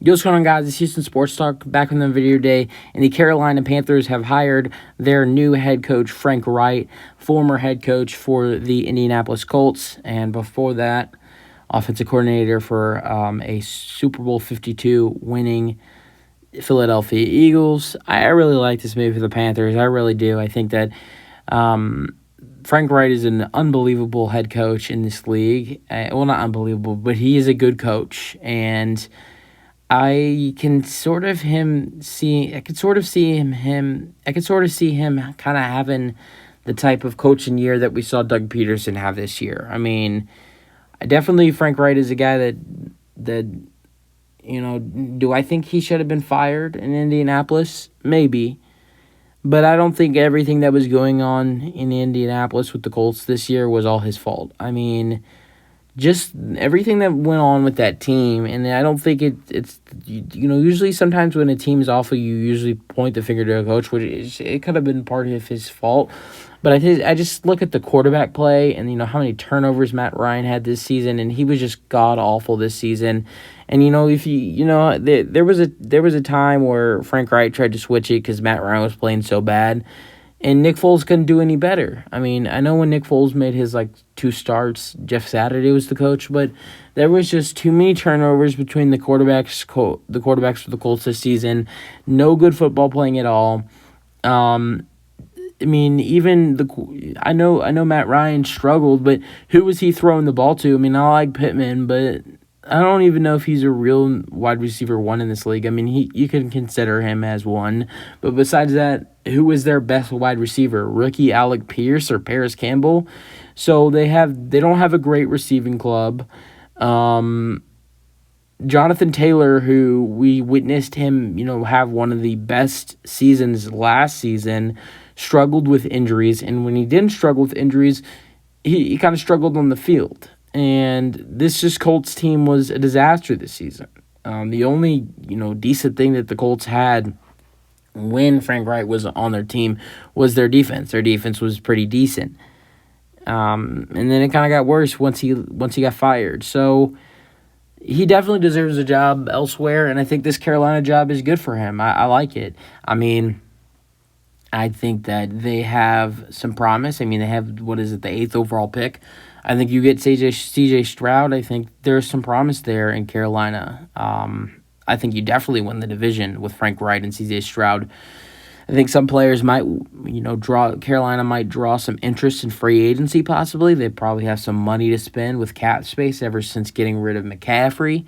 Yo, what's going on, guys? It's Houston Sports Talk back on the video today, and the Carolina Panthers have hired their new head coach, Frank Reich, former head coach for the Indianapolis Colts, and before that, offensive coordinator for a Super Bowl 52 winning Philadelphia Eagles. I really like this move for the Panthers. I really do. I think that Frank Reich is an unbelievable head coach in this league. Well, not unbelievable, but he is a good coach, and I can sort of see him kind of having the type of coaching year that we saw Doug Peterson have this year. I mean, definitely Frank Reich is a guy that do I think he should have been fired in Indianapolis? Maybe. But I don't think everything that was going on in Indianapolis with the Colts this year was all his fault. I mean, just everything that went on with that team, and I don't think it's usually sometimes when a team is awful, you usually point the finger to a coach, which it could have been part of his fault. But I just look at the quarterback play and how many turnovers Matt Ryan had this season, and he was just god awful this season. And if there was a time where Frank Reich tried to switch it because Matt Ryan was playing so bad. And Nick Foles couldn't do any better. I mean, I know when Nick Foles made his 2 starts, Jeff Saturday was the coach, but there was just too many turnovers between the quarterbacks for the Colts this season. No good football playing at all. I mean, I know Matt Ryan struggled, but who was he throwing the ball to? I mean, I like Pittman, but I don't even know if he's a real wide receiver one in this league. I mean, you can consider him as one. But besides that, who is their best wide receiver? Rookie Alec Pierce or Paris Campbell? So they don't have a great receiving club. Jonathan Taylor, who we witnessed him, have one of the best seasons last season, struggled with injuries. And when he didn't struggle with injuries, he kind of struggled on the field. And this Colts team was a disaster this season. The only, decent thing that the Colts had when Frank Reich was on their team was their defense. Their defense was pretty decent. And then it kind of got worse once he got fired. So he definitely deserves a job elsewhere, and I think this Carolina job is good for him. I like it. I mean, I think that they have some promise. I mean, they have, the 8th overall pick. I think you get CJ Stroud. I think there's some promise there in Carolina. I think you definitely win the division with Frank Reich and CJ Stroud. I think some players might, Carolina might draw some interest in free agency possibly. They probably have some money to spend with cap space ever since getting rid of McCaffrey.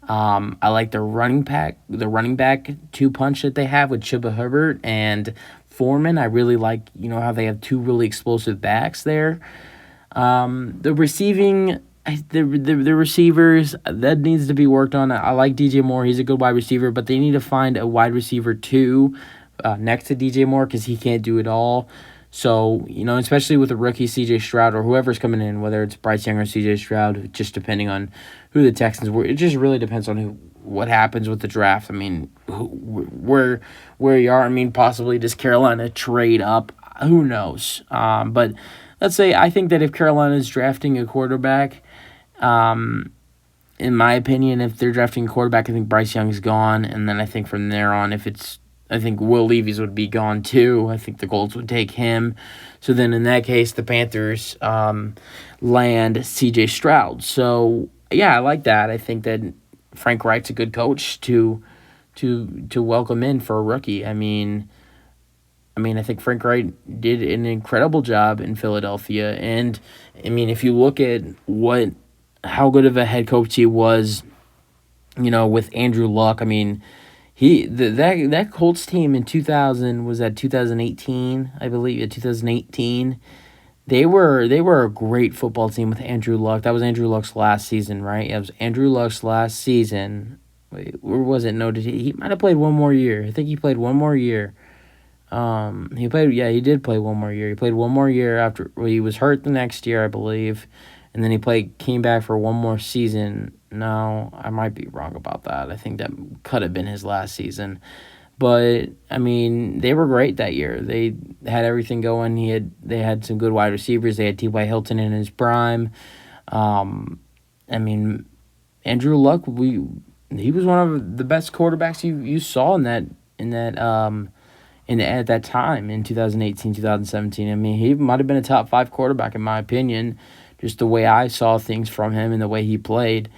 I like the running back 2-punch that they have with Chuba Hubbard and Foreman. I really like, how they have 2 really explosive backs there. The receivers, that needs to be worked on. I like DJ Moore. He's a good wide receiver, but they need to find a wide receiver 2 next to DJ Moore because he can't do it all. So, especially with the rookie CJ Stroud or whoever's coming in, whether it's Bryce Young or CJ Stroud, just depending on who the Texans were. It just really depends on what happens with the draft. I mean, where you are. I mean, possibly does Carolina trade up? Who knows? But let's say I think that if Carolina is drafting a quarterback, in my opinion, if they're drafting a quarterback, I think Bryce Young is gone. And then I think from there on, I think Will Levis would be gone too. I think the Colts would take him. So then in that case, the Panthers land C.J. Stroud. So, yeah, I like that. I think that Frank Reich's a good coach to welcome in for a rookie. I mean, I think Frank Reich did an incredible job in Philadelphia. And, I mean, if you look at how good of a head coach he was, with Andrew Luck, I mean, that Colts team in 2018, I believe, 2018, they were a great football team with Andrew Luck. That was Andrew Luck's last season, right? Yeah, it was Andrew Luck's last season. Wait, where was it? No, he might have played one more year. I think he played one more year. He did play one more year. He played one more year after he was hurt the next year, I believe. And then came back for one more season. No, I might be wrong about that. I think that could have been his last season. But, I mean, they were great that year. They had everything going. They had some good wide receivers. They had T.Y. Hilton in his prime. I mean, Andrew Luck, he was one of the best quarterbacks you saw at that time in 2018, 2017. I mean, he might have been a top 5 quarterback in my opinion, just the way I saw things from him and the way he played.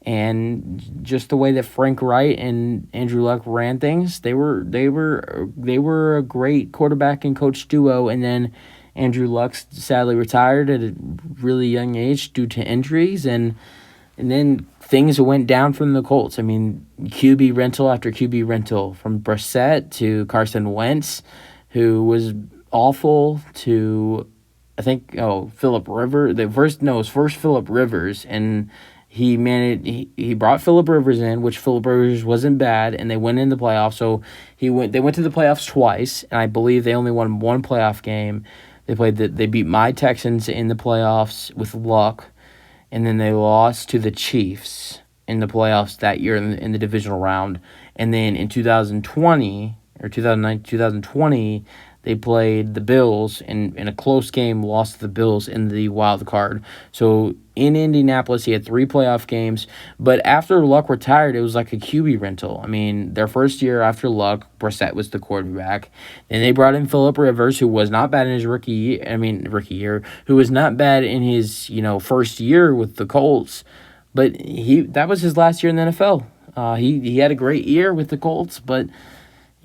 And just the way that Frank Wright and Andrew Luck ran things, they were a great quarterback and coach duo. And then Andrew Luck sadly retired at a really young age due to injuries, and then things went down from the Colts. I mean, QB rental after QB rental, from Brissett to Carson Wentz, who was awful, to I think Philip Rivers. It was first Philip Rivers, and he brought Philip Rivers in, which Philip Rivers wasn't bad, and they went in the playoffs. So they went to the playoffs twice, and I believe they only won one playoff game. They beat my Texans in the playoffs with luck, and then they lost to the Chiefs in the playoffs that year in the divisional round. And then in 2020 or 2020, they played the Bills in a close game, lost to the Bills in the wild card. So in Indianapolis, he had 3 playoff games. But after Luck retired, it was like a QB rental. I mean, their first year after Luck, Brissett was the quarterback. Then they brought in Philip Rivers, who was not bad in his rookie year, who was not bad in his first year with the Colts. But that was his last year in the NFL. He had a great year with the Colts, but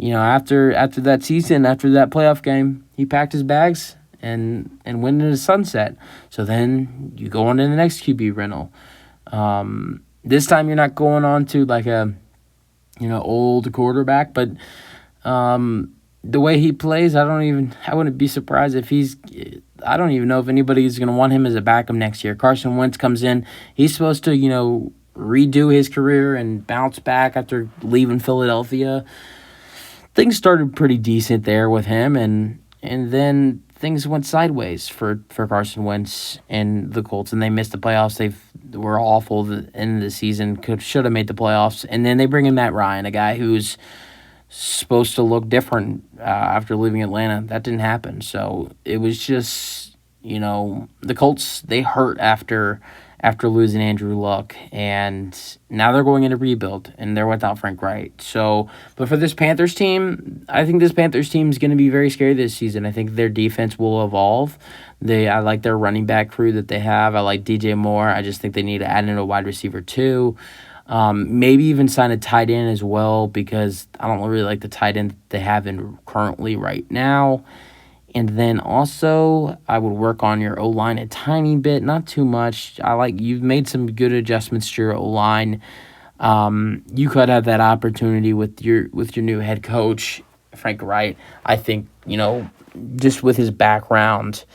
after that season, after that playoff game, he packed his bags and went into the sunset. So then you go on to the next QB rental. This time you're not going on to like a old quarterback, but the way he plays, I wouldn't be surprised if I don't even know if anybody's going to want him as a backup next year. Carson Wentz comes in. He's supposed to, redo his career and bounce back after leaving Philadelphia. Things started pretty decent there with him, and then things went sideways for Carson Wentz and the Colts, and they missed the playoffs. They were awful the end of the season. Should have made the playoffs, and then they bring in Matt Ryan, a guy who's supposed to look different after leaving Atlanta. That didn't happen, so it was just the Colts, they hurt after losing Andrew Luck, and now they're going into rebuild, and they're without Frank Wright. So, but for this Panthers team, I think this Panthers team is going to be very scary this season. I think their defense will evolve. I like their running back crew that they have. I like DJ Moore. I just think they need to add in a wide receiver too. Maybe even sign a tight end as well, because I don't really like the tight end they have in currently right now. And then also, I would work on your O-line a tiny bit, not too much. You've made some good adjustments to your O-line. You could have that opportunity with your new head coach, Frank Wright. I think, just with his background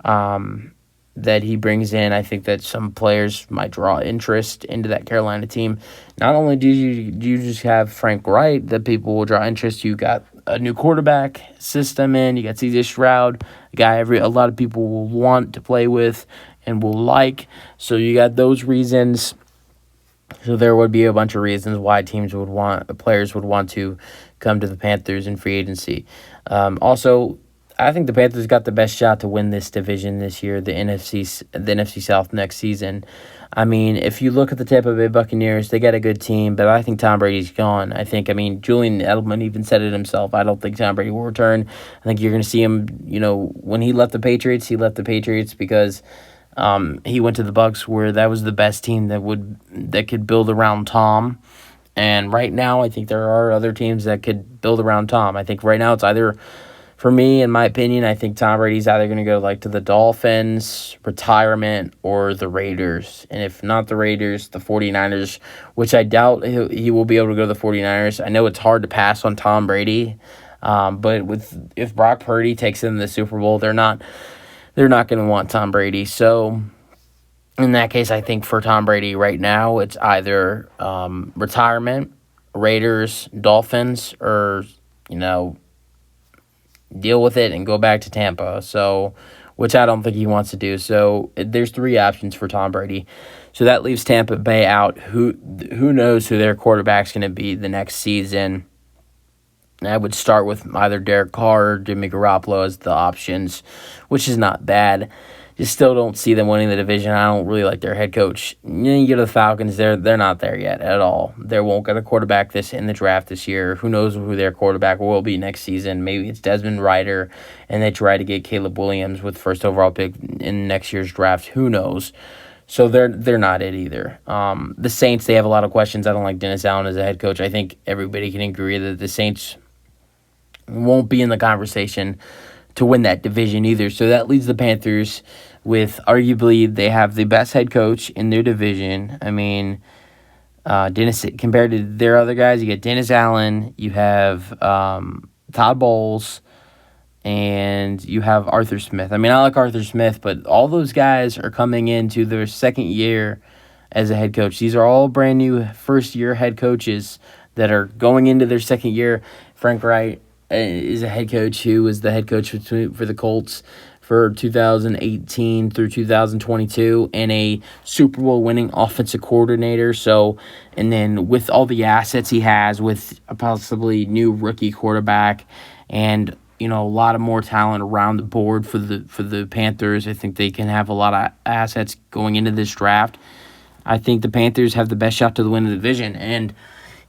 that he brings in, I think that some players might draw interest into that Carolina team. Not only do you just have Frank Wright that people will draw interest, you got a new quarterback system in. You got C.J. Stroud, a guy a lot of people will want to play with and will like. So you got those reasons. So there would be a bunch of reasons why players would want to come to the Panthers in free agency. Also, I think the Panthers got the best shot to win this division this year, the NFC South next season. I mean, if you look at the Tampa Bay Buccaneers, they got a good team, but I think Tom Brady's gone. Julian Edelman even said it himself. I don't think Tom Brady will return. I think you're going to see him, when he left the Patriots because he went to the Bucs, where that was the best team that could build around Tom. And right now, I think there are other teams that could build around Tom. I think right now it's either, for me, in my opinion, I think Tom Brady's either going to go to the Dolphins, retirement, or the Raiders. And if not the Raiders, the 49ers, which I doubt he will be able to go to the 49ers. I know it's hard to pass on Tom Brady, but if Brock Purdy takes them to the Super Bowl, they're not going to want Tom Brady. So in that case, I think for Tom Brady right now, it's either retirement, Raiders, Dolphins, or deal with it and go back to Tampa. So, which I don't think he wants to do. So there's 3 options for Tom Brady. So that leaves Tampa Bay out. Who knows who their quarterback's going to be the next season? And I would start with either Derek Carr or Jimmy Garoppolo as the options, which is not bad. just still don't see them winning the division. I don't really like their head coach. You go to the Falcons, they're not there yet at all. They won't get a quarterback in the draft this year. Who knows who their quarterback will be next season? Maybe it's Desmond Ryder, and they try to get Caleb Williams with first overall pick in next year's draft. Who knows? So they're not it either. The Saints, they have a lot of questions. I don't like Dennis Allen as a head coach. I think everybody can agree that the Saints won't be in the conversation to win that division either. So that leaves the Panthers with arguably they have the best head coach in their division. I mean, Dennis, compared to their other guys, you get Dennis Allen, you have Todd Bowles, and you have Arthur Smith. I mean, I like Arthur Smith, but all those guys are coming into their second year as a head coach. These are all brand new first-year head coaches that are going into their second year. Frank Reich is a head coach who was the head coach for the Colts for 2018 through 2022 and a Super Bowl winning offensive coordinator. So, and then with all the assets he has with a possibly new rookie quarterback and, you know, a lot of more talent around the board for the Panthers, I think they can have a lot of assets going into this draft. I think the Panthers have the best shot to win the division, and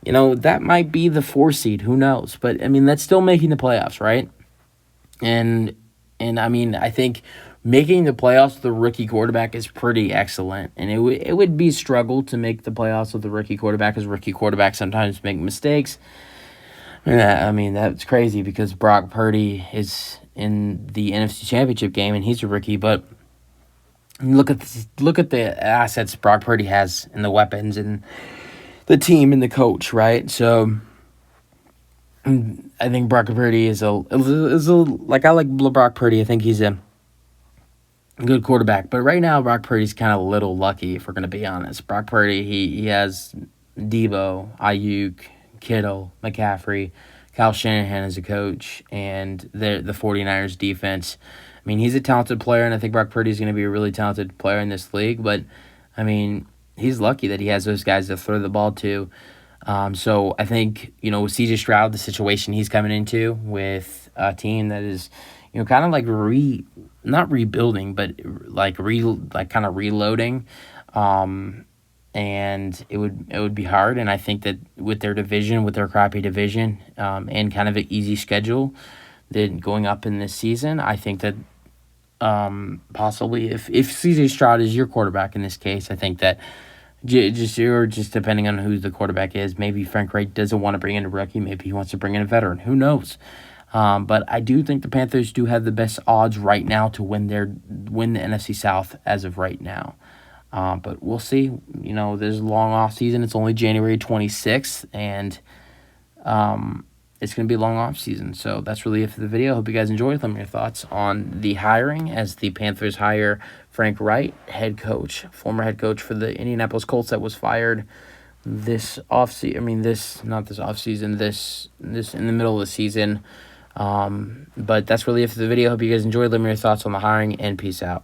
you know, that might be the 4 seed. Who knows? But, I mean, that's still making the playoffs, right? And I mean, I think making the playoffs with the rookie quarterback is pretty excellent. And it would be a struggle to make the playoffs with the rookie quarterback because rookie quarterbacks sometimes make mistakes. I mean, that's crazy because Brock Purdy is in the NFC Championship game, and he's a rookie. But look at the assets Brock Purdy has and the weapons and the team and the coach, right? So I think Brock Purdy is like I like Brock Purdy. I think he's a good quarterback. But right now, Brock Purdy's kind of a little lucky, if we're going to be honest. Brock Purdy, he has Debo, Ayuk, Kittle, McCaffrey, Kyle Shanahan as a coach, and the 49ers defense. I mean, he's a talented player, and I think Brock Purdy's going to be a really talented player in this league. But, I mean, he's lucky that he has those guys to throw the ball to. So I think, you know, with C.J. Stroud, the situation he's coming into with a team that is, you know, kind of like not rebuilding, but like kind of reloading. And it would be hard. And I think that with their division, with their crappy division, and kind of an easy schedule, then going up in this season, I think that possibly if C.J. Stroud is your quarterback in this case, I think that just depending on who the quarterback is, maybe Frank Reich doesn't want to bring in a rookie, maybe he wants to bring in a veteran. Who knows? But I do think the Panthers do have the best odds right now to win the NFC South as of right now. But we'll see. You know, there's a long off season. It's only January 26th, and it's going to be a long off season. So that's really it for the video. Hope you guys enjoyed. Let me know your thoughts on the hiring as the Panthers hire Frank Reich, former head coach for the Indianapolis Colts that was fired this offseason. I mean, not this offseason, this in the middle of the season. But that's really it for the video. Hope you guys enjoyed. Let me know your thoughts on the hiring, and peace out.